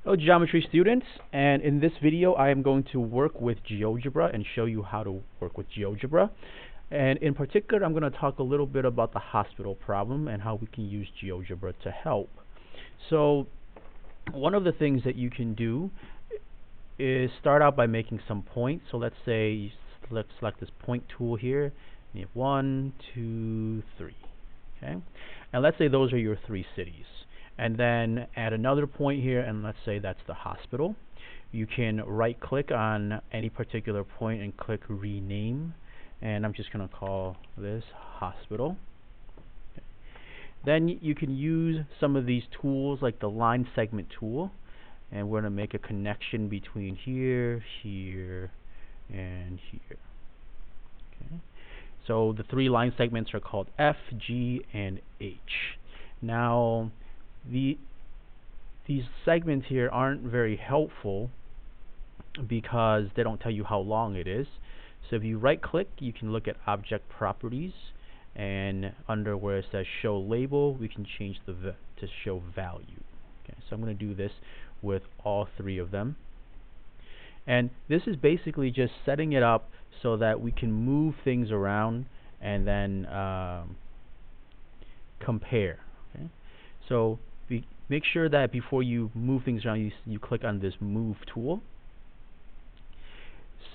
Hello geometry students, and in this video I am going to work with GeoGebra and show you how to work with GeoGebra. And in particular I'm going to talk a little bit about the hospital problem and how we can use GeoGebra to help. So one of the things that you can do is start out by making some points. So let's say let's select this point tool here. You have 1, 2, 3. Okay? And let's say those are your 3 cities. And then add another point here, and let's say that's the hospital. You can right click on any particular point and click rename, and I'm just going to call this hospital. Okay. Then you can use some of these tools like the line segment tool, and we're going to make a connection between here, here, and here. Okay. So the 3 line segments are called F, G, and H. Now these segments here aren't very helpful because they don't tell you how long it is. So if you right click, you can look at object properties, and under where it says show label, we can change the to show value. Okay, so I'm going to do this with all 3 of them. And this is basically just setting it up so that we can move things around and then compare. Okay? So make sure that before you move things around, you click on this move tool.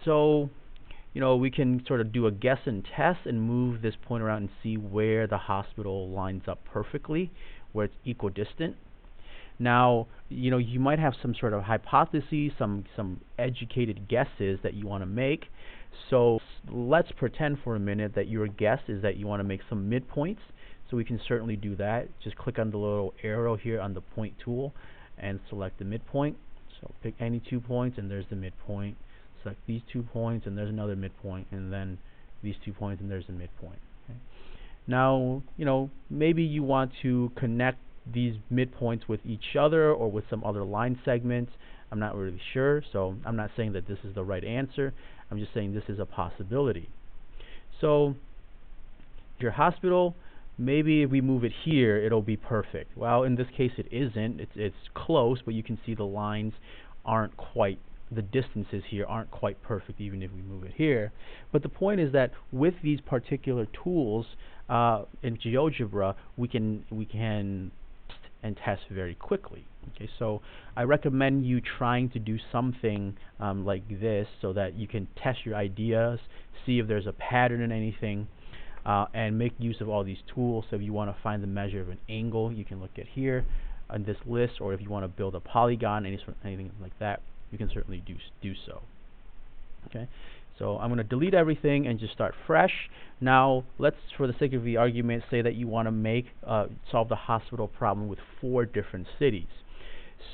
So, we can sort of do a guess and test and move this point around and see where the hospital lines up perfectly, where it's equidistant. Now, you might have some sort of hypotheses, some educated guesses that you want to make. So let's pretend for a minute that your guess is that you want to make some midpoints. So we can certainly do that. Just click on the little arrow here on the point tool and select the midpoint. So pick any 2 points and there's the midpoint. Select these 2 points and there's another midpoint, and then these 2 points and there's the midpoint. Okay. Now, maybe you want to connect these midpoints with each other or with some other line segments. I'm not really sure, so I'm not saying that this is the right answer. I'm just saying this is a possibility. So your hospital, maybe if we move it here, it'll be perfect. Well, in this case it isn't. It's close, but you can see the lines aren't quite, the distances here aren't quite perfect even if we move it here. But the point is that with these particular tools in GeoGebra, we can and test very quickly. Okay, so I recommend you trying to do something like this so that you can test your ideas, see if there's a pattern in anything, and make use of all these tools. So if you want to find the measure of an angle, you can look at here on this list, or if you want to build a polygon, anything like that, you can certainly do so. Okay, so I'm going to delete everything and just start fresh. Now let's, for the sake of the argument, say that you want to solve the hospital problem with 4 different cities.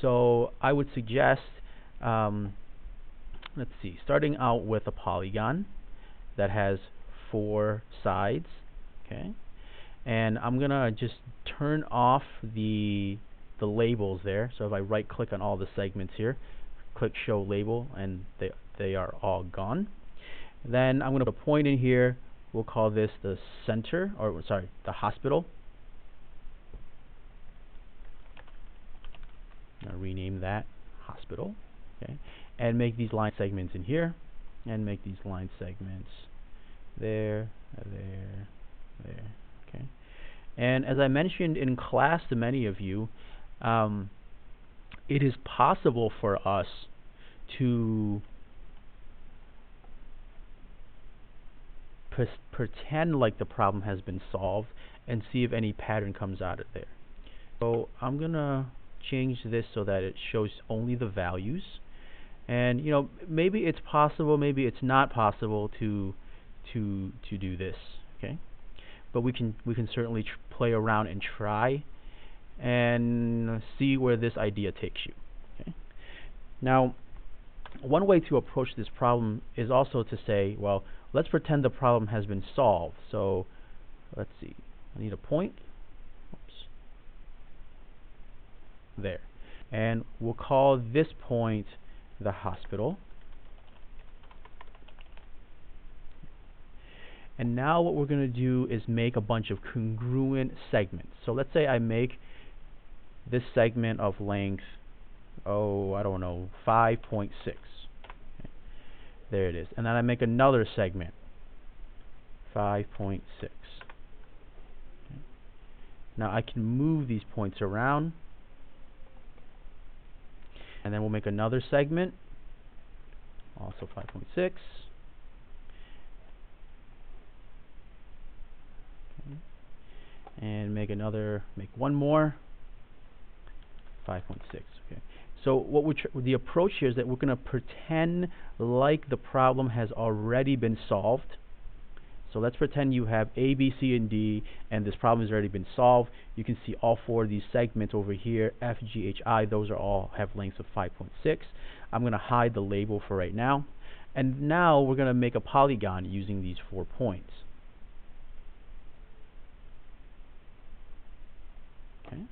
So I would suggest, let's see, starting out with a polygon that has 4 sides. Okay, and I'm gonna just turn off the labels there. So if I right click on all the segments here, click show label, and they are all gone. Then I'm going to put a point in here. We'll call this the center, or sorry, the hospital. I'm going to rename that hospital. Okay, and make these line segments in here, and make these line segments there, there. Okay, and as I mentioned in class to many of you, it is possible for us to pretend like the problem has been solved and see if any pattern comes out of there. So I'm gonna change this so that it shows only the values, and maybe it's possible, maybe it's not possible to do this. Okay, but we can certainly play around and try and see where this idea takes you. Okay, now one way to approach this problem is also to say, well, let's pretend the problem has been solved. So let's see, I need a point. Oops. There. And we'll call this point the hospital. And now what we're going to do is make a bunch of congruent segments. So let's say I make this segment of length oh, I don't know, 5.6. Okay. There it is. And then I make another segment, 5.6. Okay. Now I can move these points around, and then we'll make another segment, also 5.6. Okay. And make one more, 5.6. Okay. So what the approach here is that we're going to pretend like the problem has already been solved. So let's pretend you have A, B, C, and D, and this problem has already been solved. You can see all four of these segments over here, F, G, H, I. Those are all have lengths of 5.6. I'm going to hide the label for right now. And now we're going to make a polygon using these 4 points. Okay.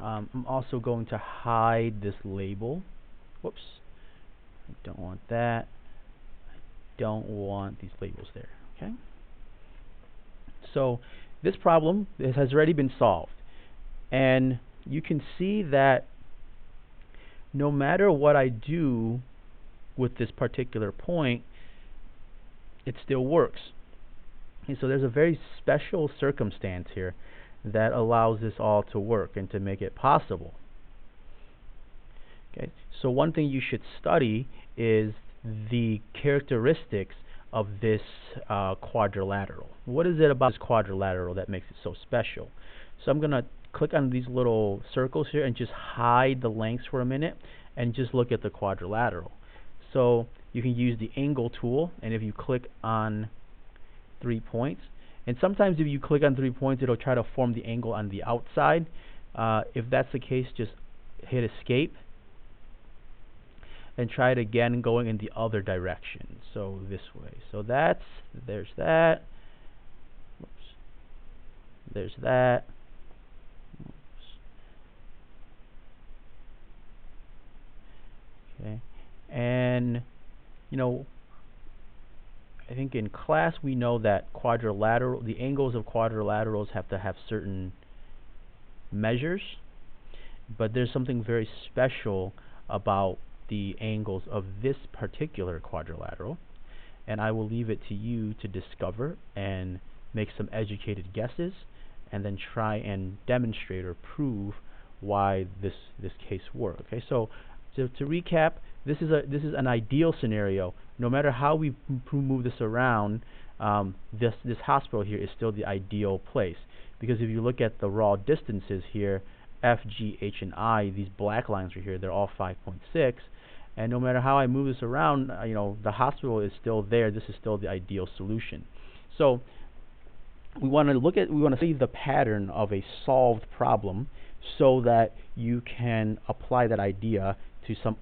I'm also going to hide this label. Whoops. I don't want that. I don't want these labels there. Okay. So this problem has already been solved. And you can see that no matter what I do with this particular point, it still works. And so there's a very special circumstance here that allows this all to work and to make it possible. Okay, so one thing you should study is the characteristics of this quadrilateral. What is it about this quadrilateral that makes it so special? So I'm going to click on these little circles here and just hide the lengths for a minute and just look at the quadrilateral. So you can use the angle tool, and if you click on 3 points, and sometimes if you click on 3 points, it'll try to form the angle on the outside. If that's the case, just hit escape and try it again going in the other direction. So this way. So there's that. Oops. There's that. Oops. Okay. And you know, I think in class we know that the angles of quadrilaterals have to have certain measures, but there's something very special about the angles of this particular quadrilateral, and I will leave it to you to discover and make some educated guesses, and then try and demonstrate or prove why this case works. Okay, so to recap, this is an ideal scenario. No matter how we move this around, this hospital here is still the ideal place, because if you look at the raw distances here, F, G, H, and I, these black lines right here, they're all 5.6, and no matter how I move this around, you know, the hospital is still there. This is still the ideal solution. So we want to see the pattern of a solved problem so that you can apply that idea to some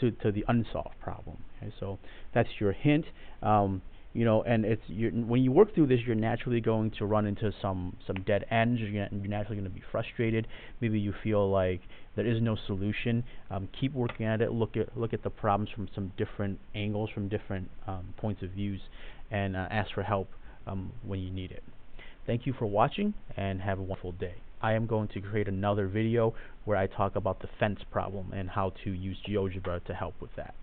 to the unsolved problem. Okay, so that's your hint. You know, and when you work through this, you're naturally going to run into some dead ends. You're naturally going to be frustrated. Maybe you feel like there is no solution. Keep working at it. Look at the problems from some different angles, from different points of views, and ask for help when you need it. Thank you for watching, and have a wonderful day. I am going to create another video where I talk about the fence problem and how to use GeoGebra to help with that.